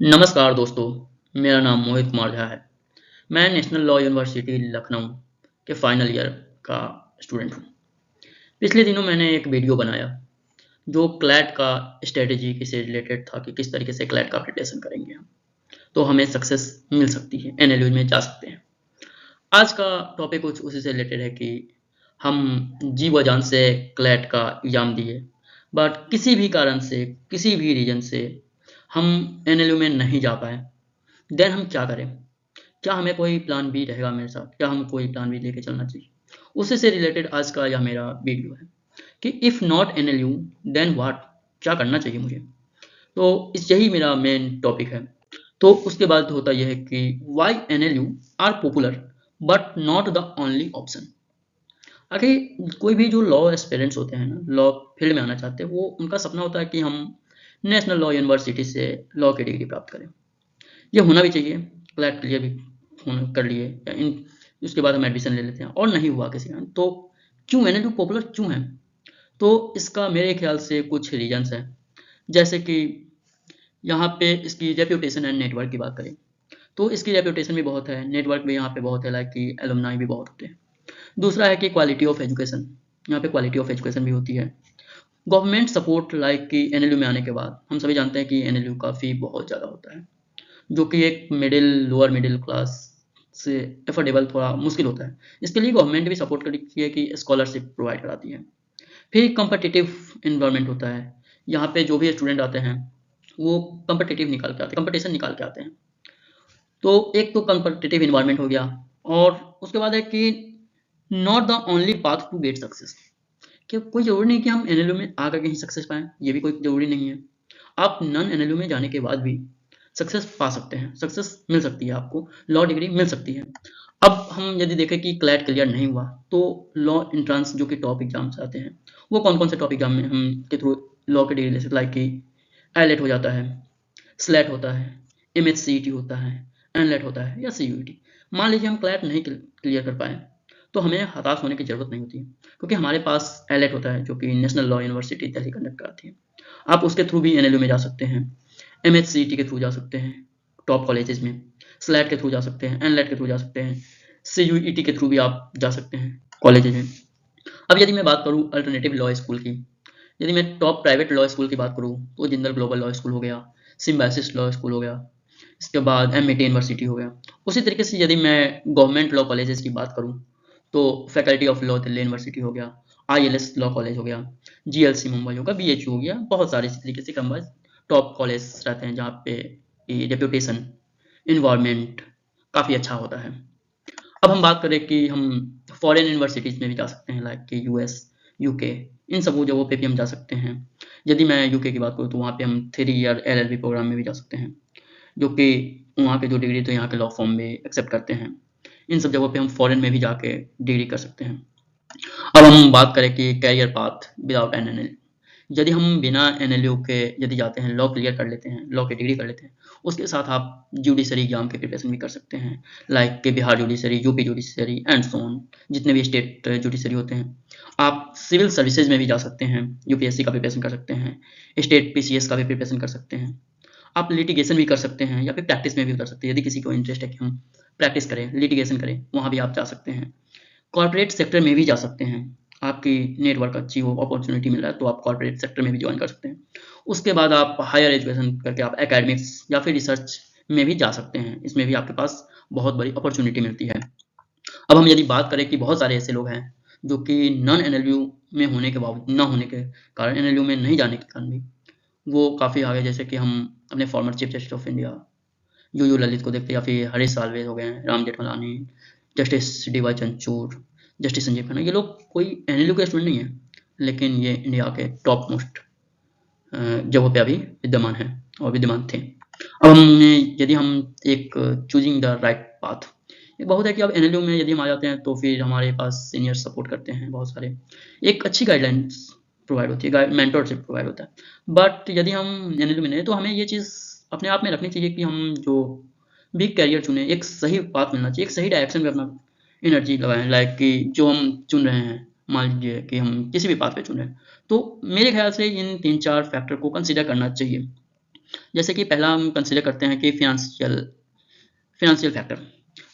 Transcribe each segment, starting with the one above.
नमस्कार दोस्तों, मेरा नाम मोहित कुमार झा है। मैं नेशनल लॉ यूनिवर्सिटी लखनऊ के फाइनल ईयर का स्टूडेंट हूँ। पिछले दिनों मैंने एक वीडियो बनाया जो क्लैट का स्ट्रेटेजी से रिलेटेड था कि किस तरीके से क्लैट का प्रिपरेशन करेंगे हम, तो हमें सक्सेस मिल सकती है, एनएलयू में जा सकते हैं। आज का टॉपिक कुछ उसी से रिलेटेड है कि हम जी व जान से क्लैट का एग्ज़ाम दिए, बट किसी भी कारण से, किसी भी रीज़न से हम एनएलयू में नहीं जा पाए, देन हम क्या करें? क्या हमें कोई प्लान बी रहेगा मेरे साथ? क्या हम कोई प्लान बी लेके चलना चाहिए? उसी से रिलेटेड आज का यह मेरा वीडियो है कि if not NLU then what? क्या करना चाहिए मुझे? तो यही मेरा मेन टॉपिक है। तो उसके बाद होता यह है कि why NLU are popular but not the only option. आखिर कोई भी जो लॉ एस्पिरेंट्स होते हैं ना, लॉ फील्ड में आना चाहते हैं, वो उनका सपना होता है कि हम नेशनल लॉ यूनिवर्सिटी से लॉ की डिग्री प्राप्त करें। ये होना भी चाहिए, क्लैट क्लियर भी कर लिए या इन उसके बाद हम एडमिशन ले लेते हैं और नहीं हुआ किसी का, तो क्यों एनएलयू पॉपुलर क्यों है? तो इसका मेरे ख्याल से कुछ रीजंस हैं। जैसे कि यहाँ पे इसकी रेप्यूटेशन एंड नेटवर्क की बात करें तो इसकी रेप्यूटेशन भी बहुत है, नेटवर्क भी यहाँ पे बहुत है, लाइक कि एलुमनाई भी बहुत होते हैं। दूसरा है कि क्वालिटी ऑफ एजुकेशन, यहाँ पे क्वालिटी ऑफ एजुकेशन भी होती है। गवर्नमेंट सपोर्ट, लाइक कि एनएलयू में आने के बाद हम सभी जानते हैं कि एनएलयू का फी बहुत ज़्यादा होता है, जो कि एक लोअर मिडिल क्लास से एफोर्डेबल थोड़ा मुश्किल होता है। इसके लिए गवर्नमेंट भी सपोर्ट करती है कि स्कॉलरशिप प्रोवाइड कराती है। फिर कम्पिटिटिव इन्वायरमेंट होता है, यहाँ पे जो भी स्टूडेंट आते हैं वो कम्पिटिटिव निकाल के आते हैं, कंपटीशन निकाल के आते हैं। तो एक तो कम्पिटिटिव इन्वायरमेंट हो गया, और उसके बाद है कि not the only path to get success, कि कोई ज़रूरी नहीं कि हम एनएलयू में आकर के ही सक्सेस पाएँ, ये भी कोई ज़रूरी नहीं है। आप नॉन एनएलयू में जाने के बाद भी सक्सेस पा सकते हैं, सक्सेस मिल सकती है आपको, लॉ डिग्री मिल सकती है। अब हम यदि देखें कि क्लैट क्लियर नहीं हुआ, तो लॉ एंट्रेंस जो कि टॉप एग्जाम्स आते हैं, वो कौन-कौन से टॉप एग्जाम में हम के थ्रू लॉ की डिग्री ले सकते हैं, लाइक कि आईलेट हो जाता है, स्लैट होता है, एमएचसीईटी होता है, एनलेट होता है या सीयूईटी। मान लीजिए हम क्लैट नहीं क्लियर कर पाए, तो हमें हताश होने की ज़रूरत नहीं होती है, क्योंकि हमारे पास एलेट होता है जो कि national law university Delhi conduct कराती है। आप उसके थ्रू भी एनएलयू में जा सकते हैं, एमएचसीईटी के थ्रू जा सकते हैं टॉप कॉलेजेस में, स्लैट के थ्रू जा सकते हैं, एनलेट के थ्रू जा सकते हैं, सीयूईटी के थ्रू भी आप जा सकते हैं कॉलेजेस में। अब यदि मैं बात करूँ अल्टरनेटिव लॉ स्कूल की, यदि मैं टॉप प्राइवेट लॉ स्कूल की बात करूँ तो जिंदल ग्लोबल लॉ स्कूल हो गया, सिम्बायोसिस लॉ स्कूल हो गया, इसके बाद एमआईटी यूनिवर्सिटी हो गया। उसी तरीके से यदि मैं गवर्नमेंट लॉ कॉलेजेस की बात करूँ तो faculty of law Delhi university हो गया, आईएलएस लॉ कॉलेज हो गया, जीएलसी मुंबई होगा, बीएचयू हो गया, बहुत सारे इसी तरीके से क्रमवाइज टॉप कॉलेज रहते हैं जहाँ पे रेप्यूटेशन इन्वायरमेंट काफ़ी अच्छा होता है। अब हम बात करें कि हम फॉरेन यूनिवर्सिटीज़ में भी जा सकते हैं, लाइक कि यूएस, यूके, इन सब जगहों पे भी हम जा सकते हैं। यदि मैं यूके की बात करूँ तो वहाँ पे हम 3 ईयर एलएलबी प्रोग्राम में भी जा सकते हैं, जो कि वहाँ के जो डिग्री तो यहाँ के लॉ फॉर्म में एक्सेप्ट करते हैं। इन सब जगहों पे हम फॉरेन में भी जाके डिग्री कर सकते हैं। अब हम बात करें कि करियर पाथ विदाउट एनएलएल, यदि हम बिना एनएलयू के यदि जाते हैं, लॉ क्लियर कर लेते हैं, लॉ की डिग्री कर लेते हैं, उसके साथ आप जुडिशरी एग्जाम की प्रिपरेशन भी कर सकते हैं, लाइक कि Bihar judiciary, UP judiciary and so on, जितने भी स्टेट जुडिशरी होते हैं। आप सिविल सर्विसेज में भी जा सकते हैं, यूपीएससी का प्रिपरेशन कर सकते हैं, स्टेट पीसीएस का भी प्रिपरेशन कर सकते हैं। आप लिटिगेशन भी कर सकते हैं या फिर प्रैक्टिस में भी उतर सकते हैं, यदि किसी को इंटरेस्ट है कि हम प्रैक्टिस करें, लिटिगेशन करें, वहाँ भी आप जा सकते हैं। कॉर्पोरेट सेक्टर में भी जा सकते हैं, आपकी नेटवर्क अच्छी हो, अपॉर्चुनिटी मिल रहा है तो आप कॉर्पोरेट सेक्टर में भी ज्वाइन कर सकते हैं। उसके बाद आप हायर एजुकेशन करके आप एकेडमिक्स या फिर रिसर्च में भी जा सकते हैं, इसमें भी आपके पास बहुत बड़ी अपॉर्चुनिटी मिलती है। अब हम यदि बात करें कि बहुत सारे ऐसे लोग हैं जो कि नॉन एनएलयू में होने के बावजूद, ना होने के कारण, एनएलयू में नहीं जाने के कारण भी वो काफ़ी आगे, जैसे कि हम अपने former chief justice of India you Lalit को देखते हैं, या फिर हरीश साल्वे हो गए हैं, राम जेठमलानी, जस्टिस डीवाई चंद्रचूड़, जस्टिस संजीव खन्ना। ये लोग कोई एनएलयू के स्टूडेंट नहीं है, लेकिन ये इंडिया के टॉप मोस्ट जगहों पे अभी विद्यमान है और विद्यमान थे। अब हमने यदि हम एक चूजिंग द राइट पाथ, एक बहुत है कि अब एनएलयू में यदि हम आ जाते हैं तो फिर हमारे पास सीनियर सपोर्ट करते हैं बहुत सारे, एक अच्छी गाइडलाइंस प्रोवाइड होती है, मेंटरशिप प्रोवाइड होता है। बट यदि हम एनएलयू में नहीं, तो हमें ये चीज़ अपने आप में रखनी चाहिए कि हम जो भी करियर चुने, एक सही पाथ मिलना चाहिए, एक सही डायरेक्शन में अपना एनर्जी लगाएं, लाइक कि जो हम चुन रहे हैं, मान लीजिए कि हम किसी भी पाथ पे चुन रहे हैं, तो मेरे ख्याल से इन 3-4 फैक्टर को कंसीडर करना चाहिए। जैसे कि पहला हम कंसिडर करते हैं कि फिनेंशियल फैक्टर।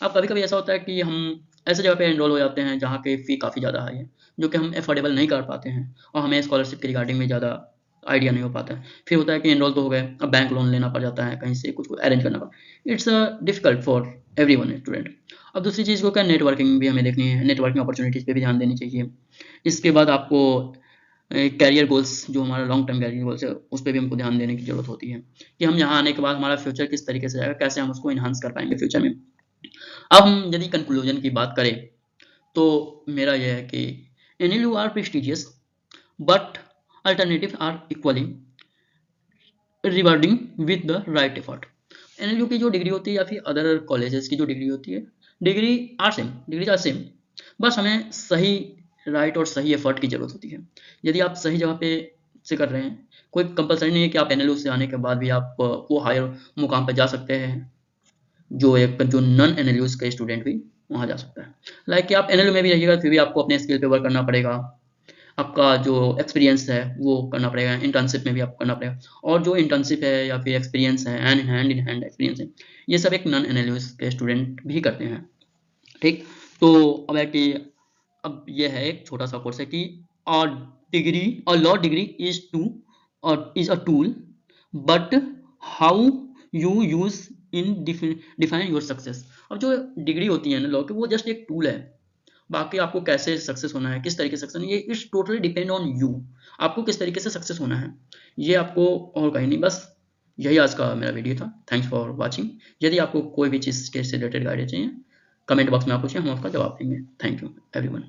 अब कभी कभी ऐसा होता है कि हम ऐसे जगह पे एनरोल हो जाते हैं जहाँ के फ़ी काफ़ी ज़्यादा हाई है, जो कि हम अफोर्डेबल नहीं कर पाते हैं और हमें स्कॉलरशिप के रिगार्डिंग में ज़्यादा आइडिया नहीं हो पाता है। फिर होता है कि एनरोल तो हो गए, अब बैंक लोन लेना पड़ जाता है, कहीं से कुछ अरेंज करना पड़ा। It's difficult for everyone student. अब दूसरी चीज़ को क्या, नेटवर्किंग भी हमें देखनी है, नेटवर्किंग अपॉर्चुनिटीज़ पे भी ध्यान देनी चाहिए। इसके बाद आपको कैरियर गोल्स, जो हमारा लॉन्ग टर्म कैरियर गोल्स है, उस पे भी हमको ध्यान देने की ज़रूरत होती है कि हम यहाँ आने के बाद हमारा फ्यूचर किस तरीके से जाएगा, कैसे हम उसको एनहांस कर पाएंगे फ्यूचर में। अब हम यदि कंक्लूजन की बात करें तो मेरा यह है कि NLU are prestigious but alternative are equally rewarding with the right effort. NLU की जो डिग्री होती है या फिर अदर कॉलेजेस की जो डिग्री होती है, डिग्री आर सेम, बस हमें सही राइट और सही एफर्ट की जरूरत होती है। यदि आप सही जगह पे से कर रहे हैं, कोई कंपलसरी नहीं है कि आप NLU से आने के बाद भी आप वो हायर मुकाम पर जा सकते हैं, जो नॉन NLUs के स्टूडेंट भी वहाँ जा सकता है। लाइक कि आप NLU में भी रहिएगा फिर भी आपको अपने स्किल पे वर्क करना पड़ेगा, आपका जो एक्सपीरियंस है वो करना पड़ेगा, इंटर्नशिप में भी आपको करना पड़ेगा। और जो इंटर्नशिप है या फिर एक्सपीरियंस है, हैंड इन हैंड एक्सपीरियंस है, ये सब एक नॉन NLUs के स्टूडेंट भी करते हैं। ठीक, तो अब है कि अब ये है एक छोटा सा कोर्स है कि और डिग्री और law degree is a tool but how you use in define your success. अब जो डिग्री होती है ना लॉ की, वो जस्ट एक टूल है, बाकी आपको कैसे सक्सेस होना है, किस तरीके से सक्सेस, ये it's totally depend on you, आपको किस तरीके से सक्सेस होना है, ये आपको और कहीं नहीं। बस यही आज का मेरा वीडियो था। Thanks for watching. यदि आपको कोई भी चीज़ के से रिलेटेड गाइडेंस चाहिए, कमेंट बॉक्स में आप पूछिए, हम आपका जवाब देंगे। Thank you everyone.